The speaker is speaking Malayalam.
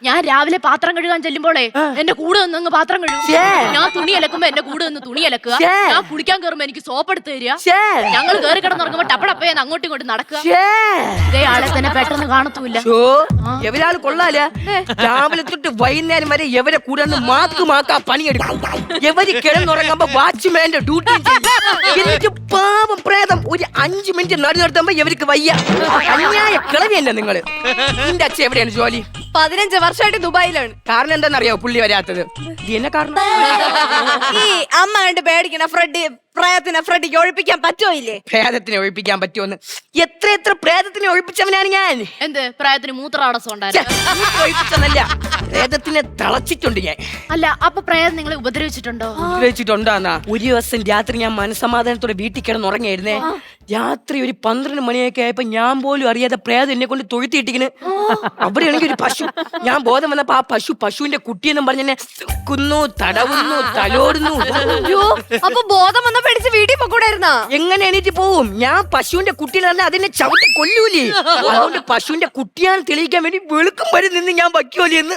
ഞാൻ രാവിലെ പാത്രം കഴുകാൻ ചെല്ലുമ്പോളേ എന്റെ കൂടെ നിന്ന് പാത്രം കഴുകും. ഞാൻ തുണി അലക്കുമ്പോ എന്റെ കൂടെ നിന്ന് തുണി അലക്കുക. ഞാൻ കുളിക്കാൻ കയറുമ്പോ എനിക്ക് സോപ്പ് എടുത്ത് തരിക. ഞങ്ങൾ കയറി കിടന്നുറങ്ങുമ്പോ ടപ്പടപ്പ അങ്ങോട്ടും ഇങ്ങോട്ടും നടക്കുക. ഇതേ ആളെ തന്നെ പെട്ടെന്ന് കാണത്തൂല്ല. എവരാള് കൊള്ളാല. രാവിലെ തൊട്ട് വൈകുന്നേരം വരെ എവരെ കൂടെ മാക്കാ പണിയെടുക്കും. എവര് കിടന്നുറങ്ങുമ്പോ വാച്ച്മാന്റെ ഡ്യൂട്ടി. എനിക്ക് പാവം പ്രേതം ഒരു 5 മിനിറ്റ് നടു നിർത്തുമ്പോ എവർക്ക് വയ്യ. അന്യായ കിളവി തന്നെ നിങ്ങള്. നിന്റെ അച്ഛൻ എവിടെയാണ് ജോലി? 15 വർഷമായിട്ട് ദുബായിലാണ്. കാരണം എന്താണെന്നറിയോ പുള്ളി വരാത്തത്? ഇത് എന്നെ കാരണം. ഈ അമ്മ കണ്ട് പേടിക്കണ പ്രേതത്തിനെ ഫ്രെഡിക്ക് ഒഴിപ്പിക്കാൻ പറ്റുമോ ഇല്ലേ? പ്രേതത്തിനെ ഒഴിപ്പിക്കാൻ പറ്റുമെന്ന് എത്ര പ്രേതത്തിനെ ഒഴിപ്പിച്ചവനാണ് ഞാൻ. എന്ത് പ്രേതത്തിന് മൂത്രാടസം ഉണ്ടായിരുന്നു? ഒഴിപ്പിച്ചതല്ല, പ്രേതത്തിനെ തളച്ചിട്ടുണ്ട് ഞാൻ. അല്ല, അപ്പൊ പ്രേതം നിങ്ങളെ ഉപദ്രവിച്ചിട്ടുണ്ടോ? ഉപദ്രവിച്ചിട്ടുണ്ടാന്നാ? ഒരു ദിവസം രാത്രി ഞാൻ മനസമാധാനത്തോടെ വീട്ടിൽ കിടന്നുറങ്ങായിരുന്നേ. രാത്രി ഒരു 12 മണിയൊക്കെ ആയപ്പോ ഞാൻ പോലും അറിയാതെ പ്രേതം എന്നെ കൊണ്ട് തൊഴുത്തിയിട്ടിങ്ങനെ. അവിടെയാണെങ്കിൽ ഒരു പശു. ഞാൻ ബോധം വന്നപ്പോ ആ പശുവിന്റെ കുട്ടിയെന്നും പറഞ്ഞെന്നെ തടവുന്നു, തലോടുന്നു. അപ്പൊ ബോധം വന്ന പേടിച്ച് വീട്ടിൽ പോകൂടായിരുന്നാ? എങ്ങനെ എണീറ്റ് പോവും? ഞാൻ പശുവിന്റെ കുട്ടിയിലല്ല, അതിനെ ചവിട്ടി കൊല്ലൂലേ. അതുകൊണ്ട് പശുവിന്റെ കുട്ടിയാന്ന് തെളിയിക്കാൻ വേണ്ടി വെളുക്കും വരെ നിന്ന് ഞാൻ വയ്ക്കുമല്ലേ എന്ന്.